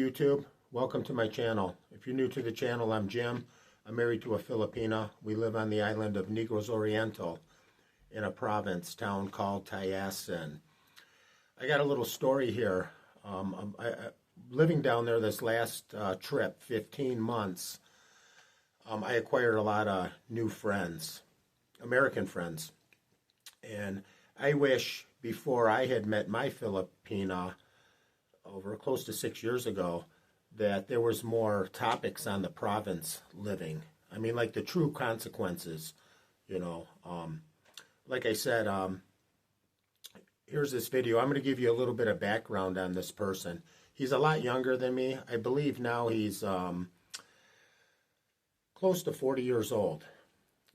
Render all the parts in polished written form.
YouTube? Welcome to my channel. If you're new to the channel, I'm Jim. I'm married to a Filipina. We live on the island of Negros Oriental in a province town called Tayasan. I got a little story here. Living down there this last trip, 15 months, I acquired a lot of new friends, American friends. And I wish before I had met my Filipina over close to 6 years ago that there was more topics on the province living. I mean, like the true consequences, you know. Like I said, here's this video. I'm going to give you a little bit of background on this person. He's a lot younger than me. I believe now he's close to 40 years old.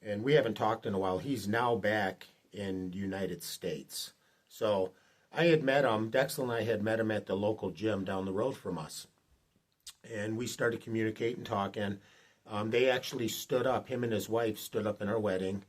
And we haven't talked in a while. He's now back in the United States. So I had met him, Dexel and I had met him at the local gym down the road from us. And we started communicating, talking. They actually stood up, him and his wife stood up in our wedding.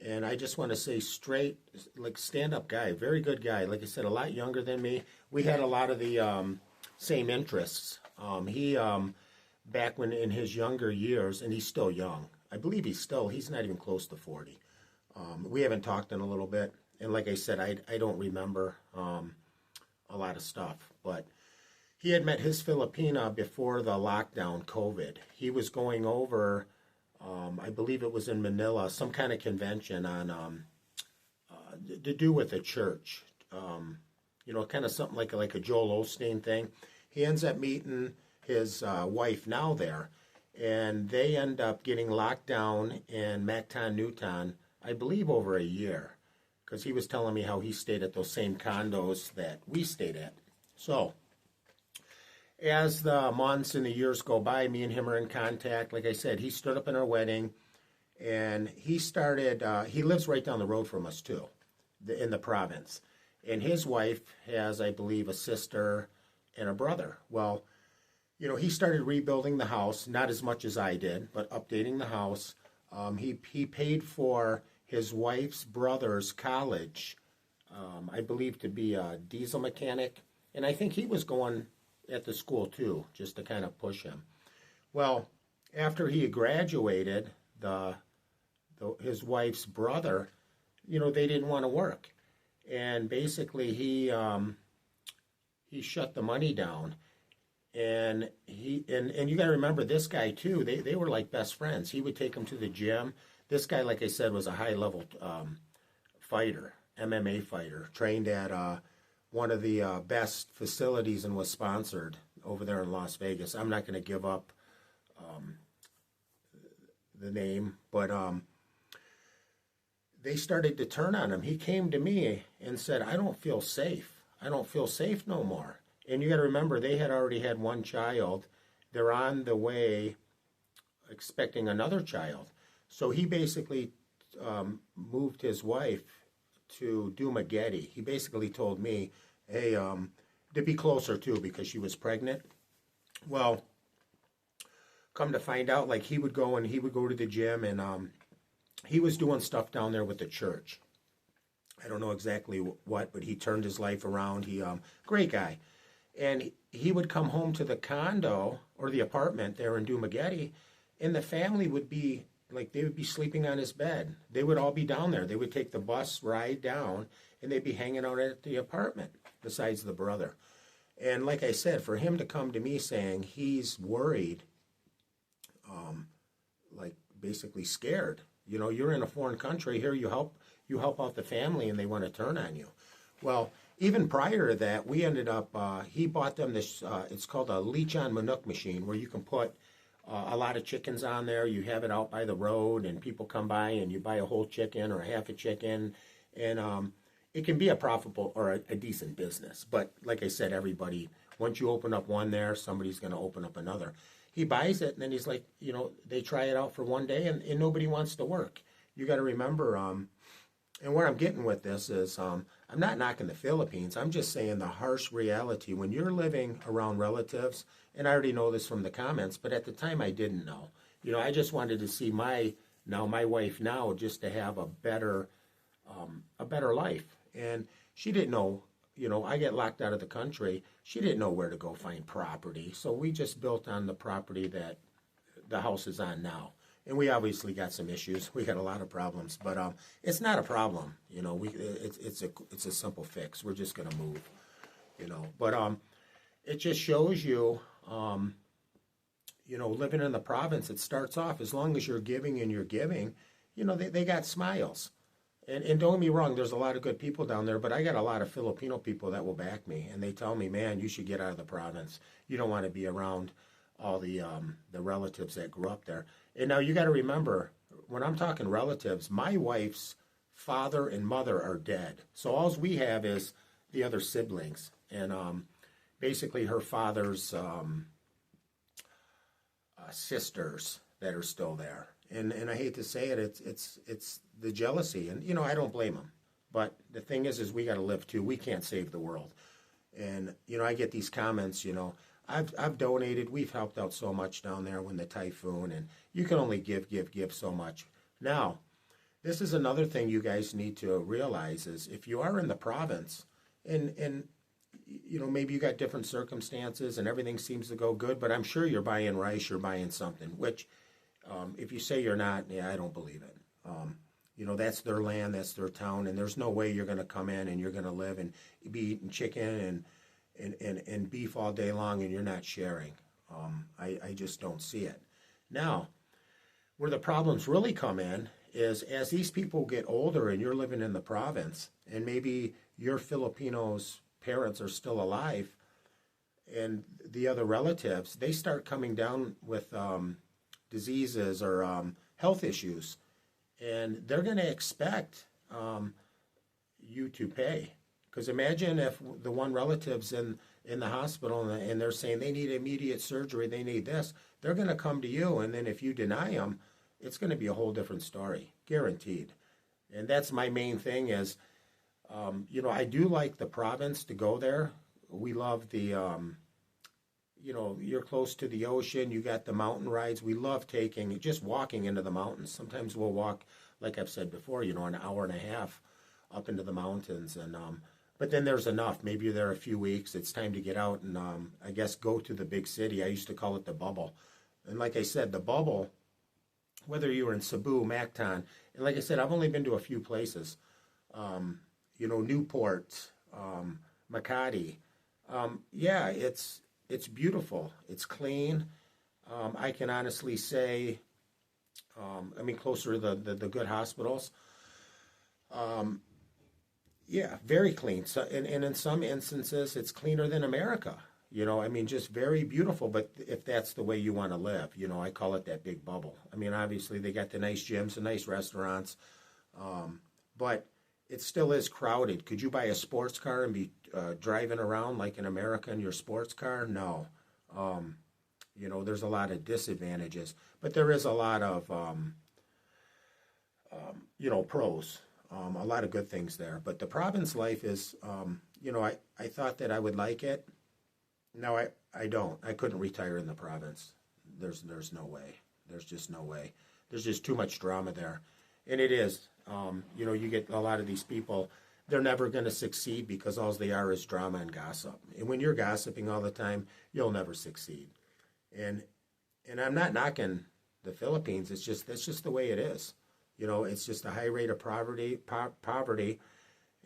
And I just want to say straight, like stand-up guy, very good guy. Like I said, a lot younger than me. We had a lot of the same interests. He, back when in his younger years, and he's still young. I believe he's not even close to 40. We haven't talked in a little bit. And like I said, I don't remember a lot of stuff. But he had met his Filipina before the lockdown, COVID. He was going over, I believe it was in Manila, some kind of convention on to do with a church. You know, kind of something like a Joel Osteen thing. He ends up meeting his wife now there. And they end up getting locked down in Mactan, Newton, I believe over a year. Because he was telling me how he stayed at those same condos that we stayed at. So, as the months and the years go by, me and him are in contact. Like I said, he stood up in our wedding, and he started, he lives right down the road from us too, in the province. And his wife has, I believe, a sister and a brother. Well, you know, he started rebuilding the house, not as much as I did, but updating the house. He paid for his wife's brother's college, I believe to be a diesel mechanic. And I think he was going at the school too, just to kind of push him. Well, after he graduated, his wife's brother, you know, they didn't want to work. And basically he shut the money down. And and you got to remember this guy too, they were like best friends. He would take him to the gym. This guy, like I said, was a high-level fighter, MMA fighter, trained at one of the best facilities and was sponsored over there in Las Vegas. I'm not going to give up the name, but they started to turn on him. He came to me and said, I don't feel safe. I don't feel safe no more. And you got to remember, they had already had one child. They're on the way expecting another child. So he basically moved his wife to Dumaguete. He basically told me, hey, to be closer too, because she was pregnant. Well, come to find out, like he would go to the gym, and he was doing stuff down there with the church. I don't know exactly what, but he turned his life around. He great guy. And he would come home to the condo or the apartment there in Dumaguete, and the family would be, like, they would be sleeping on his bed. They would all be down there. They would take the bus ride down, and they'd be hanging out at the apartment, besides the brother. And like I said, for him to come to me saying he's worried, like basically scared. You know, you're in a foreign country. Here you help out the family, and they want to turn on you. Well, even prior to that, we ended up, he bought them this, it's called a Lechon Manok machine, where you can put a lot of chickens on there. You have it out by the road, and people come by, and you buy a whole chicken or a half a chicken, and it can be a profitable or a decent business. But like I said, everybody, once you open up one there, somebody's going to open up another. He buys it, and then he's like, you know, they try it out for one day, and nobody wants to work. You got to remember, and where I'm getting with this is, I'm not knocking the Philippines. I'm just saying the harsh reality. When you're living around relatives, and I already know this from the comments, but at the time I didn't know. You know, I just wanted to see my wife now, just to have a better life. And she didn't know I get locked out of the country. She didn't know where to go find property. So we just built on the property that the house is on now. And we obviously got some issues. We got a lot of problems, but it's not a problem. It's a simple fix. We're just going to move, But it just shows you, living in the province, it starts off, as long as you're giving and you're giving, they got smiles. And don't get me wrong, there's a lot of good people down there, but I got a lot of Filipino people that will back me, and they tell me, man, you should get out of the province. You don't want to be around all the relatives that grew up there. And now you got to remember, when I'm talking relatives, my wife's father and mother are dead. So all we have is the other siblings, and basically her father's sisters that are still there. And I hate to say it, it's the jealousy, and I don't blame them. But the thing is we got to live too. We can't save the world. And I get these comments. I've donated. We've helped out so much down there when the typhoon, and you can only give so much. Now, this is another thing you guys need to realize is if you are in the province, and maybe you got different circumstances and everything seems to go good, but I'm sure you're buying rice, you're buying something, which if you say you're not, I don't believe it. That's their land, that's their town, and there's no way you're going to come in and you're going to live and be eating chicken and beef all day long and you're not sharing. I just don't see it. Now, where the problems really come in is as these people get older and you're living in the province and maybe your Filipinos' parents are still alive and the other relatives, they start coming down with diseases or health issues, and they're going to expect you to pay. Because imagine if the one relative's in the hospital and they're saying they need immediate surgery, they need this, they're going to come to you, and then if you deny them, it's going to be a whole different story, guaranteed. And that's my main thing is, I do like the province to go there. We love the you're close to the ocean. You got the mountain rides. We love just walking into the mountains. Sometimes we'll walk, like I've said before, an hour and a half up into the mountains. And but then there's enough. Maybe you're there a few weeks. It's time to get out and I guess go to the big city. I used to call it the bubble. And like I said, the bubble, whether you were in Cebu, Mactan, and like I said, I've only been to a few places. Newport, Makati. It's beautiful. It's clean. I can honestly say, closer to the good hospitals. Very clean. So, and in some instances, it's cleaner than America. Just very beautiful. But if that's the way you want to live, I call it that big bubble. Obviously, they got the nice gyms, the nice restaurants, but it still is crowded. Could you buy a sports car and be driving around like in America in your sports car? No. There's a lot of disadvantages, but there is a lot of, pros. A lot of good things there. But the province life is, I thought that I would like it. No, I don't. I couldn't retire in the province. There's no way. There's just no way. There's just too much drama there. And it is. You get a lot of these people, they're never going to succeed because all they are is drama and gossip. And when you're gossiping all the time, you'll never succeed. And I'm not knocking the Philippines. That's just the way it is. It's just a high rate of poverty,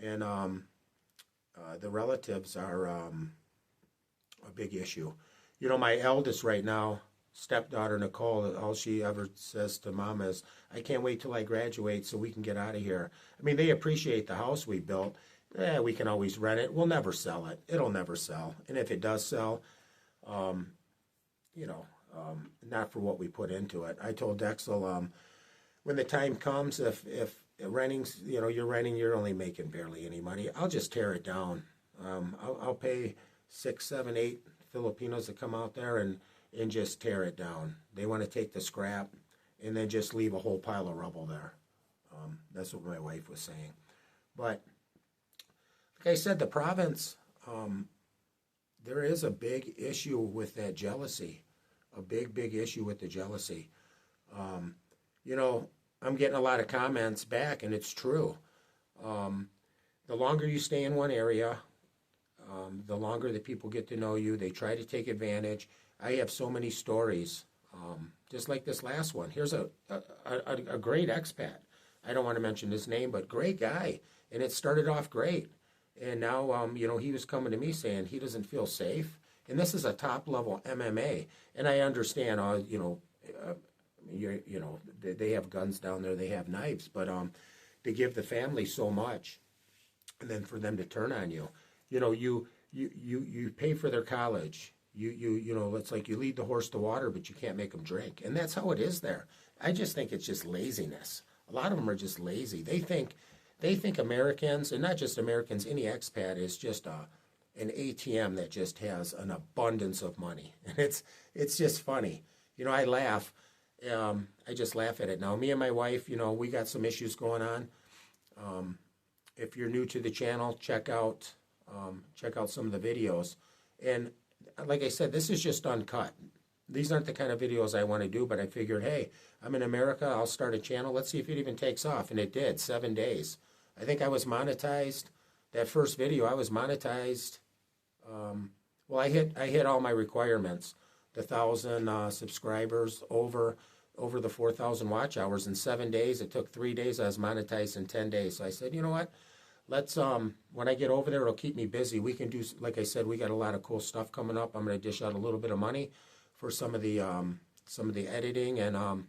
and the relatives are a big issue. My eldest right now, stepdaughter Nicole, all she ever says to Mom is, "I can't wait till I graduate so we can get out of here." They appreciate the house we built. We can always rent it. We'll never sell it. It'll never sell. And if it does sell, not for what we put into it. I told Dexel, when the time comes, if renting's, you're renting, you're only making barely any money, I'll just tear it down. I'll pay 6, 7, 8 Filipinos to come out there and just tear it down. They want to take the scrap and then just leave a whole pile of rubble there. That's what my wife was saying. But like I said, the province, there is a big issue with that jealousy, a big issue with the jealousy. I'm getting a lot of comments back, and it's true. The longer you stay in one area, The longer that people get to know you, they try to take advantage. I have so many stories, just like this last one. Here's a great expat. I don't want to mention his name, but great guy. And it started off great. And now, he was coming to me saying he doesn't feel safe. And this is a top-level MMA. And I understand, they have guns down there, they have knives. But to give the family so much, and then for them to turn on you, you pay for their college. It's like you lead the horse to water, but you can't make them drink. And that's how it is there. I just think it's just laziness. A lot of them are just lazy. They think Americans, and not just Americans, any expat is just an ATM that just has an abundance of money. And it's just funny. I laugh. I just laugh at it now. Me and my wife, we got some issues going on. If you're new to the channel, check out some of the videos. And like I said, this is just uncut. These aren't the kind of videos I want to do, but I figured, hey, I'm in America, I'll start a channel. Let's see if it even takes off. And it did, 7 days. I think I was monetized. That first video, I was monetized. I hit all my requirements. The 1,000 subscribers, over the 4,000 watch hours in 7 days. It took 3 days. I was monetized in 10 days. So I said, you know what? Let's, when I get over there, it'll keep me busy. We can do, like I said, we got a lot of cool stuff coming up. I'm going to dish out a little bit of money for some of the editing, and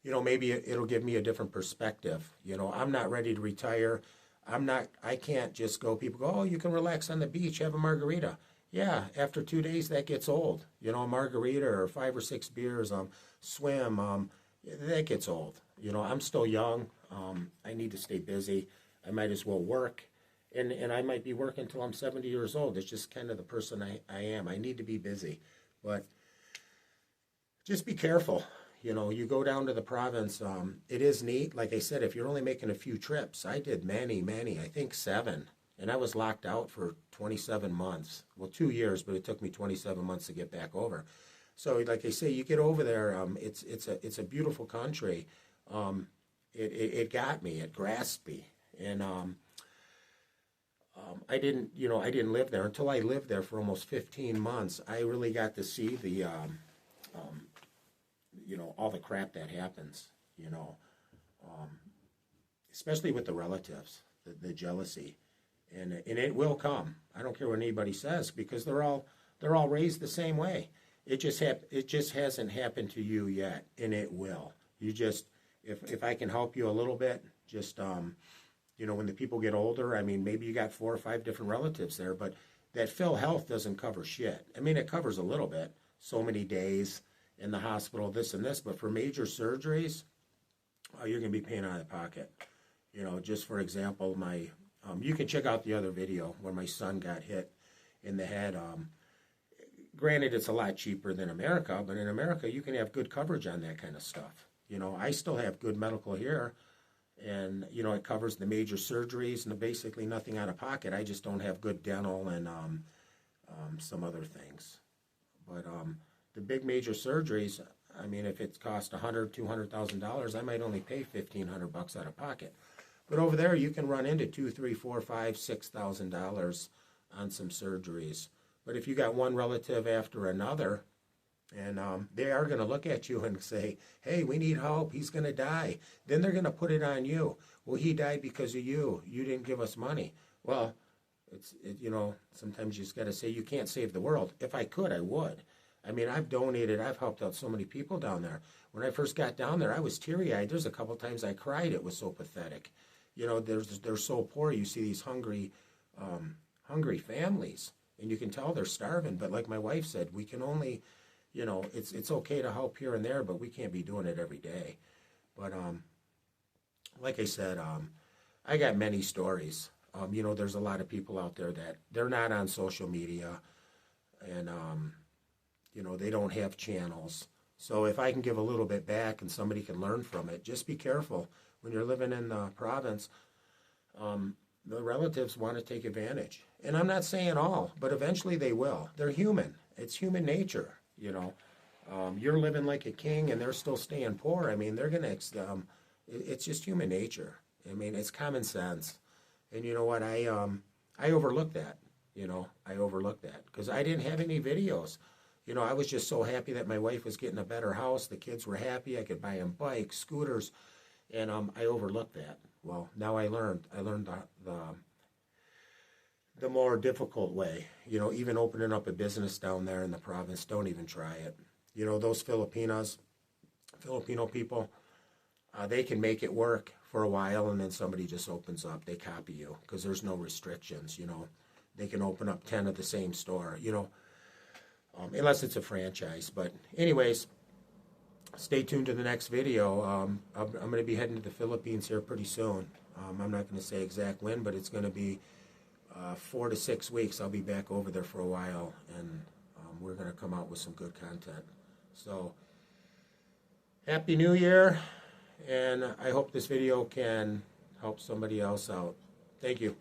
maybe it'll give me a different perspective. I'm not ready to retire. I can't just go, people go, oh, you can relax on the beach, have a margarita. Yeah, after 2 days, that gets old. A margarita or 5 or 6 beers, swim, that gets old. I'm still young. I need to stay busy. I might as well work. And I might be working until I'm 70 years old. It's just kind of the person I am. I need to be busy. But just be careful. You go down to the province. It is neat. Like I said, if you're only making a few trips, I did many, I think 7. And I was locked out for 27 months. Well, 2 years, but it took me 27 months to get back over. So like I say, you get over there, it's a beautiful country. It got me, it grasped me. And I didn't live there until I lived there for almost 15 months. I really got to see the, all the crap that happens, especially with the relatives, the jealousy. And it will come. I don't care what anybody says, because they're all raised the same way. It just hasn't happened to you yet, and it will. You just, if I can help you a little bit, just when the people get older, I mean, maybe you got 4 or 5 different relatives there, but that Phil Health doesn't cover shit. I mean, it covers a little bit, so many days in the hospital, this and this, but for major surgeries, you're going to be paying out of pocket. Just for example, you can check out the other video where my son got hit in the head. Granted, it's a lot cheaper than America, but in America, you can have good coverage on that kind of stuff. I still have good medical here, and, it covers the major surgeries and basically nothing out of pocket. I just don't have good dental and some other things. But the big major surgeries, I mean, if it costs $100,000, $200,000, I might only pay $1,500 out of pocket. But over there, you can run into $2,000, $3,000, $4,000, $5,000, $6,000 on some surgeries. But if you got one relative after another, and they are going to look at you and say, hey, we need help, he's going to die. Then they're going to put it on you. Well, he died because of you. You didn't give us money. Well, sometimes you just got to say, you can't save the world. If I could, I would. I mean, I've donated, I've helped out so many people down there. When I first got down there, I was teary-eyed. There's a couple times I cried. It was so pathetic. They're so poor. You see these hungry families, and you can tell they're starving. But like my wife said, we can only, it's okay to help here and there, but we can't be doing it every day. But like I said, I got many stories. There's a lot of people out there that they're not on social media, and they don't have channels. So if I can give a little bit back and somebody can learn from it, just be careful. When you're living in the province, the relatives want to take advantage. And I'm not saying all, but eventually they will. They're human. It's human nature, You're living like a king and they're still staying poor. I mean, they're going to, it's just human nature. I mean, it's common sense. And you know what, I overlooked that. You know, I overlooked that because I didn't have any videos. You know, I was just so happy that my wife was getting a better house. The kids were happy. I could buy them bikes, scooters, and I overlooked that. Well, now I learned. I learned the more difficult way. You know, even opening up a business down there in the province, don't even try it. You know, those Filipino people, they can make it work for a while, and then somebody just opens up. They copy you because there's no restrictions. You know, they can open up 10 of the same store. You know, unless it's a franchise. But anyways, stay tuned to the next video. I'm going to be heading to the Philippines here pretty soon. I'm not going to say exact when, but it's going to be 4 to 6 weeks. I'll be back over there for a while, and we're going to come out with some good content. So, Happy New Year, and I hope this video can help somebody else out. Thank you.